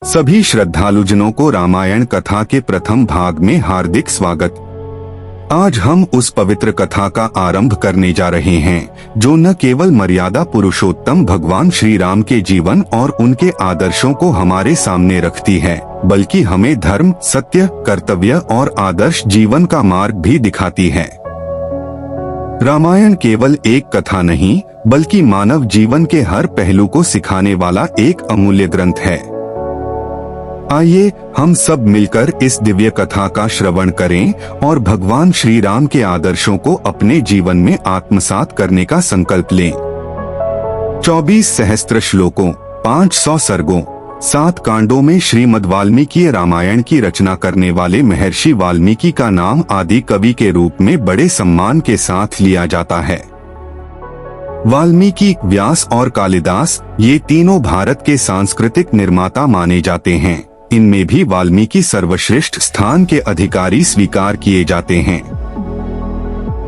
सभी श्रद्धालुजनों को रामायण कथा के प्रथम भाग में हार्दिक स्वागत। आज हम उस पवित्र कथा का आरंभ करने जा रहे हैं जो न केवल मर्यादा पुरुषोत्तम भगवान श्री राम के जीवन और उनके आदर्शों को हमारे सामने रखती है, बल्कि हमें धर्म, सत्य, कर्तव्य और आदर्श जीवन का मार्ग भी दिखाती है। रामायण केवल एक कथा नहीं, बल्कि मानव जीवन के हर पहलू को सिखाने वाला एक अमूल्य ग्रंथ है। आइए हम सब मिलकर इस दिव्य कथा का श्रवण करें और भगवान श्री राम के आदर्शों को अपने जीवन में आत्मसात करने का संकल्प लें। 24 सहस्त्र श्लोकों, 500 सर्गों, 7 कांडों में श्रीमद् वाल्मीकि रामायण की रचना करने वाले महर्षि वाल्मीकि का नाम आदि कवि के रूप में बड़े सम्मान के साथ लिया जाता है। वाल्मीकि, व्यास और कालिदास ये तीनों भारत के सांस्कृतिक निर्माता माने जाते हैं। इनमें भी वाल्मीकि सर्वश्रेष्ठ स्थान के अधिकारी स्वीकार किए जाते हैं।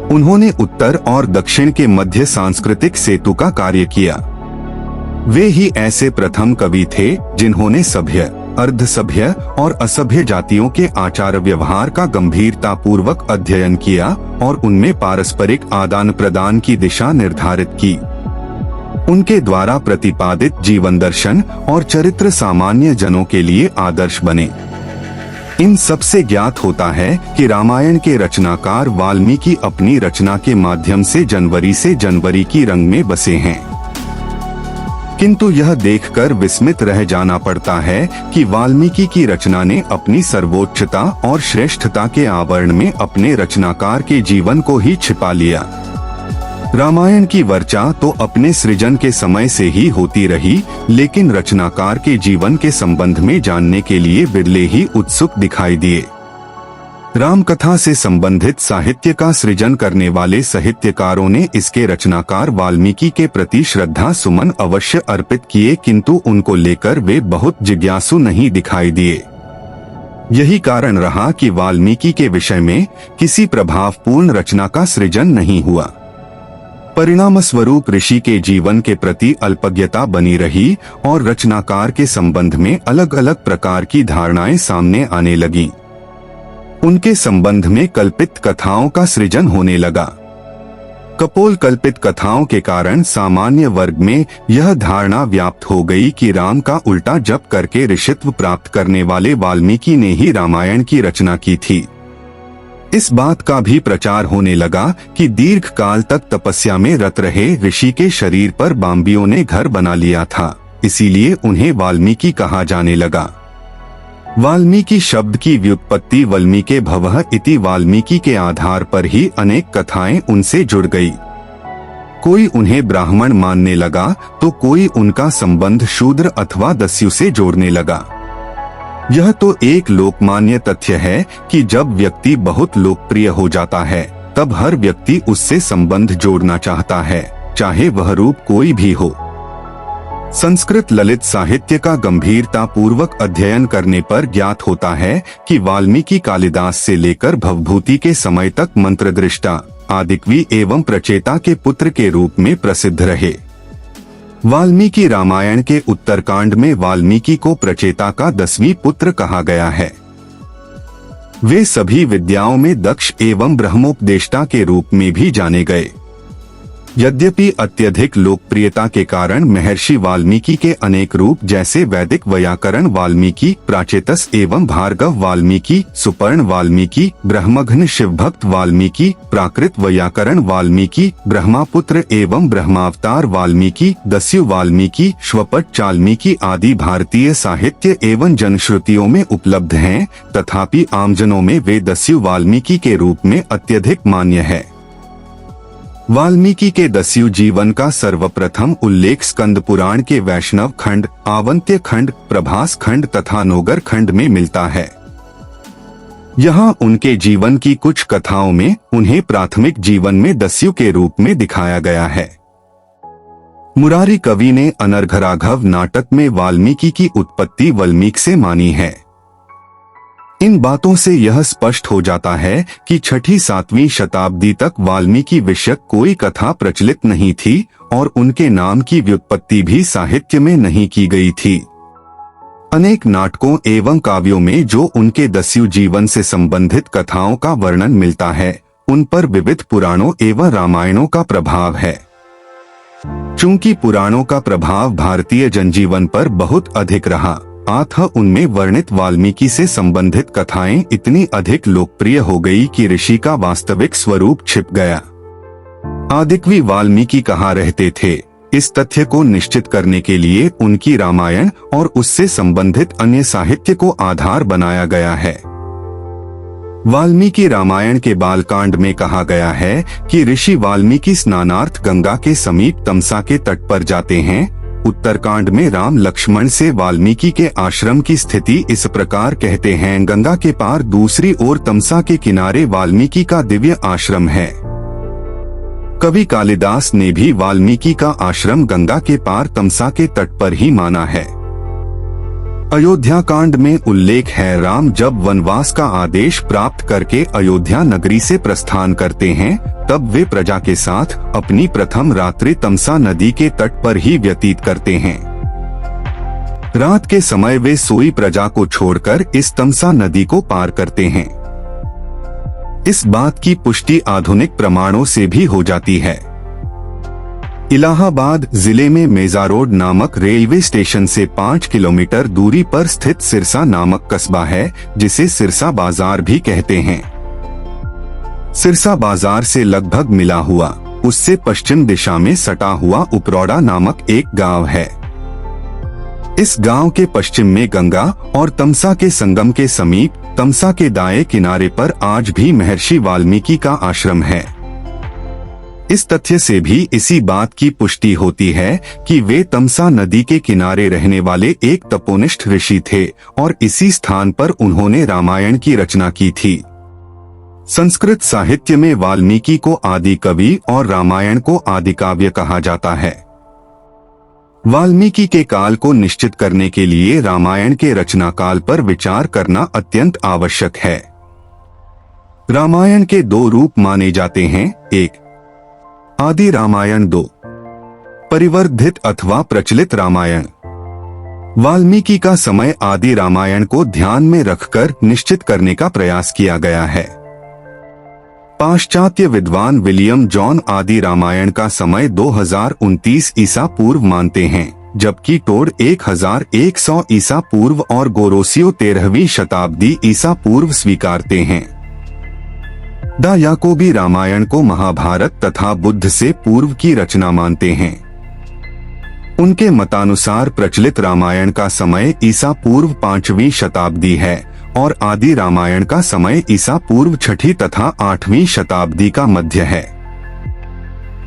उन्होंने उत्तर और दक्षिण के मध्य सांस्कृतिक सेतु का कार्य किया। वे ही ऐसे प्रथम कवि थे जिन्होंने सभ्य, अर्धसभ्य और असभ्य जातियों के आचार व्यवहार का गंभीरता पूर्वक अध्ययन किया और उनमें पारस्परिक आदान प्रदान की दिशा निर्धारित की। उनके द्वारा प्रतिपादित जीवन दर्शन और चरित्र सामान्य जनों के लिए आदर्श बने। इन सब से ज्ञात होता है कि रामायण के रचनाकार वाल्मीकि अपनी रचना के माध्यम से जनवरी की रंग में बसे हैं। किंतु यह देखकर विस्मित रह जाना पड़ता है कि वाल्मीकि की रचना ने अपनी सर्वोच्चता और श्रेष्ठता के आवरण में अपने रचनाकार के जीवन को ही छिपा लिया। रामायण की वर्चा तो अपने सृजन के समय से ही होती रही, लेकिन रचनाकार के जीवन के संबंध में जानने के लिए बिरले ही उत्सुक दिखाई दिए। रामकथा से संबंधित साहित्य का सृजन करने वाले साहित्यकारों ने इसके रचनाकार वाल्मीकि के प्रति श्रद्धा सुमन अवश्य अर्पित किए, किंतु उनको लेकर वे बहुत जिज्ञासु नहीं दिखाई दिए। यही कारण रहा कि वाल्मीकि के विषय में किसी प्रभावपूर्ण रचना का सृजन नहीं हुआ। परिणाम स्वरूप ऋषि के जीवन के प्रति अल्पज्ञता बनी रही और रचनाकार के संबंध में अलग अलग प्रकार की धारणाएं सामने आने लगीं। उनके संबंध में कल्पित कथाओं का सृजन होने लगा। कपोल कल्पित कथाओं के कारण सामान्य वर्ग में यह धारणा व्याप्त हो गई कि राम का उल्टा जप करके ऋषित्व प्राप्त करने वाले वाल्मीकि ने ही रामायण की रचना की थी। इस बात का भी प्रचार होने लगा कि दीर्घ काल तक तपस्या में रत रहे ऋषि के शरीर पर बाम्बियों ने घर बना लिया था, इसीलिए उन्हें वाल्मीकि कहा जाने लगा। वाल्मीकि शब्द की व्युत्पत्ति वल्मीके भवः इति वाल्मीकि के आधार पर ही अनेक कथाएं उनसे जुड़ गई। कोई उन्हें ब्राह्मण मानने लगा तो कोई उनका संबंध शूद्र अथवा दस्यु से जोड़ने लगा। यह तो एक लोकमान्य तथ्य है कि जब व्यक्ति बहुत लोकप्रिय हो जाता है तब हर व्यक्ति उससे संबंध जोड़ना चाहता है, चाहे वह रूप कोई भी हो। संस्कृत ललित साहित्य का गंभीरता पूर्वक अध्ययन करने पर ज्ञात होता है कि वाल्मीकि कालिदास से लेकर भवभूति के समय तक मंत्रदृष्टा, आदिकवि एवं प्रचेता के पुत्र के रूप में प्रसिद्ध रहे। वाल्मीकि रामायण के उत्तरकांड में वाल्मीकि को प्रचेता का 10वीं पुत्र कहा गया है। वे सभी विद्याओं में दक्ष एवं ब्रह्मोपदेष्टा के रूप में भी जाने गए। यद्यपि अत्यधिक लोकप्रियता के कारण महर्षि वाल्मीकि के अनेक रूप जैसे वैदिक व्याकरण वाल्मीकि, प्राचेतस एवं भार्गव वाल्मीकि, सुपर्ण वाल्मीकि, ब्रह्मघ्न शिवभक्त वाल्मीकि, प्राकृत व्याकरण वाल्मीकि, ब्रह्मापुत्र एवं ब्रह्मावतार वाल्मीकि, दस्यु वाल्मीकि, श्वपट चाल्मीकि आदि भारतीय साहित्य एवं जनश्रुतियों में उपलब्ध हैं, तथापि आमजनों में वे दस्यु वाल्मीकि के रूप में अत्यधिक मान्य है। वाल्मीकि के दस्यु जीवन का सर्वप्रथम उल्लेख स्कंद पुराण के वैष्णव खंड, आवंत्य खंड, प्रभास खंड तथा नोगर खंड में मिलता है। यहाँ उनके जीवन की कुछ कथाओं में उन्हें प्राथमिक जीवन में दस्यु के रूप में दिखाया गया है। मुरारी कवि ने अनर्घराघव नाटक में वाल्मीकि की उत्पत्ति वल्मीक से मानी है। इन बातों से यह स्पष्ट हो जाता है कि 6ठी-7वीं शताब्दी तक वाल्मीकि विषयक कोई कथा प्रचलित नहीं थी और उनके नाम की व्युत्पत्ति भी साहित्य में नहीं की गई थी। अनेक नाटकों एवं काव्यों में जो उनके दस्यु जीवन से संबंधित कथाओं का वर्णन मिलता है, उन पर विविध पुराणों एवं रामायणों का प्रभाव है। चूंकि पुराणों का प्रभाव भारतीय जनजीवन पर बहुत अधिक रहा, अतः उनमें वर्णित वाल्मीकि से संबंधित कथाएं इतनी अधिक लोकप्रिय हो गई कि ऋषि का वास्तविक स्वरूप छिप गया। आदिकवि वाल्मीकि कहाँ रहते थे, इस तथ्य को निश्चित करने के लिए उनकी रामायण और उससे संबंधित अन्य साहित्य को आधार बनाया गया है। वाल्मीकि रामायण के बालकांड में कहा गया है कि ऋषि वाल्मीकि स्नानार्थ गंगा के समीप तमसा के तट पर जाते हैं। उत्तरकांड में राम लक्ष्मण से वाल्मीकि के आश्रम की स्थिति इस प्रकार कहते हैं, गंगा के पार दूसरी ओर तमसा के किनारे वाल्मीकि का दिव्य आश्रम है। कवि कालिदास ने भी वाल्मीकि का आश्रम गंगा के पार तमसा के तट पर ही माना है। अयोध्या कांड में उल्लेख है, राम जब वनवास का आदेश प्राप्त करके अयोध्या नगरी से प्रस्थान करते हैं, तब वे प्रजा के साथ अपनी प्रथम रात्रि तमसा नदी के तट पर ही व्यतीत करते हैं। रात के समय वे सोई प्रजा को छोड़कर इस तमसा नदी को पार करते हैं। इस बात की पुष्टि आधुनिक प्रमाणों से भी हो जाती है। इलाहाबाद जिले में मेजा रोड नामक रेलवे स्टेशन से 5 किलोमीटर दूरी पर स्थित सिरसा नामक कस्बा है, जिसे सिरसा बाजार भी कहते हैं। सिरसा बाजार से लगभग मिला हुआ, उससे पश्चिम दिशा में सटा हुआ उपरौड़ा नामक एक गांव है। इस गांव के पश्चिम में गंगा और तमसा के संगम के समीप तमसा के दाएं किनारे पर आज भी महर्षि वाल्मीकि का आश्रम है। इस तथ्य से भी इसी बात की पुष्टि होती है कि वे तमसा नदी के किनारे रहने वाले एक तपोनिष्ठ ऋषि थे और इसी स्थान पर उन्होंने रामायण की रचना की थी। संस्कृत साहित्य में वाल्मीकि को आदि कवि और रामायण को आदि काव्य कहा जाता है। वाल्मीकि के काल को निश्चित करने के लिए रामायण के रचना काल पर विचार करना अत्यंत आवश्यक है। रामायण के 2 रूप माने जाते हैं, 1 आदि रामायण, 2 परिवर्धित अथवा प्रचलित रामायण। वाल्मीकि का समय आदि रामायण को ध्यान में रखकर निश्चित करने का प्रयास किया गया है। पाश्चात्य विद्वान विलियम जॉन आदि रामायण का समय 2029 ईसा पूर्व मानते हैं, जबकि टोड 1100 ईसा पूर्व और गोरोसियो 13वीं शताब्दी ईसा पूर्व स्वीकारते हैं। द याकोबी रामायण को महाभारत तथा बुद्ध से पूर्व की रचना मानते हैं। उनके मतानुसार प्रचलित रामायण का समय ईसा पूर्व 5वीं शताब्दी है और आदि रामायण का समय ईसा पूर्व 6ठी तथा 8वीं शताब्दी का मध्य है।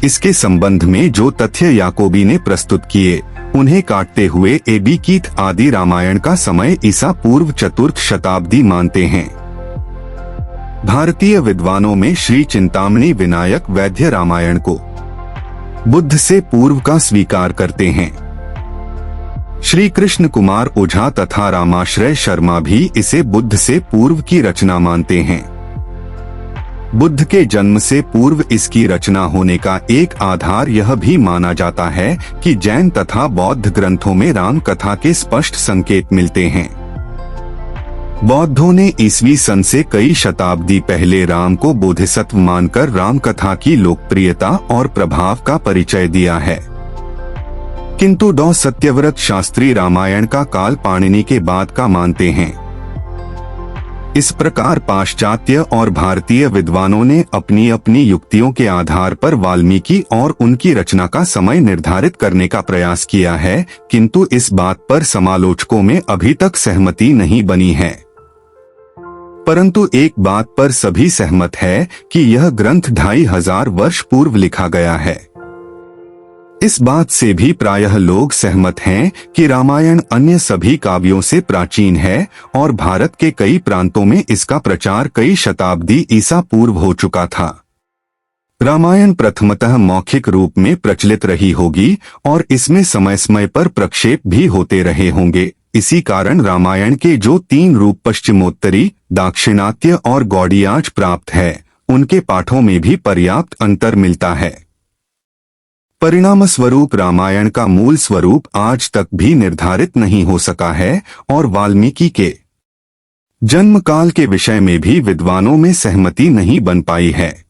इसके संबंध में जो तथ्य याकोबी ने प्रस्तुत किए, उन्हें काटते हुए एबी कीथ आदि रामायण का समय ईसा पूर्व 4th शताब्दी मानते हैं। भारतीय विद्वानों में श्री चिंतामणि विनायक वैद्य रामायण को बुद्ध से पूर्व का स्वीकार करते हैं। श्री कृष्ण कुमार ओझा तथा रामाश्रय शर्मा भी इसे बुद्ध से पूर्व की रचना मानते हैं। बुद्ध के जन्म से पूर्व इसकी रचना होने का एक आधार यह भी माना जाता है कि जैन तथा बौद्ध ग्रंथों में राम कथा के स्पष्ट संकेत मिलते हैं। बौद्धों ने ईस्वी सन से कई शताब्दी पहले राम को बोधिसत्व मानकर राम कथा की लोकप्रियता और प्रभाव का परिचय दिया है, किंतु डॉ सत्यव्रत शास्त्री रामायण का काल पाणिनि के बाद का मानते हैं। इस प्रकार पाश्चात्य और भारतीय विद्वानों ने अपनी अपनी युक्तियों के आधार पर वाल्मीकि और उनकी रचना का समय निर्धारित करने का प्रयास किया है, किंतु इस बात पर समालोचकों में अभी तक सहमति नहीं बनी है। परंतु एक बात पर सभी सहमत है कि यह ग्रंथ 2500 वर्ष पूर्व लिखा गया है। इस बात से भी प्रायः लोग सहमत हैं कि रामायण अन्य सभी काव्यों से प्राचीन है और भारत के कई प्रांतों में इसका प्रचार कई शताब्दी ईसा पूर्व हो चुका था। रामायण प्रथमतः मौखिक रूप में प्रचलित रही होगी और इसमें समय समय पर प्रक्षेप भी होते रहे होंगे। इसी कारण रामायण के जो 3 रूप पश्चिमोत्तरी, दाक्षिणात्य और गौड़ियाज प्राप्त है, उनके पाठों में भी पर्याप्त अंतर मिलता है। परिणाम स्वरूप रामायण का मूल स्वरूप आज तक भी निर्धारित नहीं हो सका है और वाल्मीकि के जन्म काल के विषय में भी विद्वानों में सहमति नहीं बन पाई है।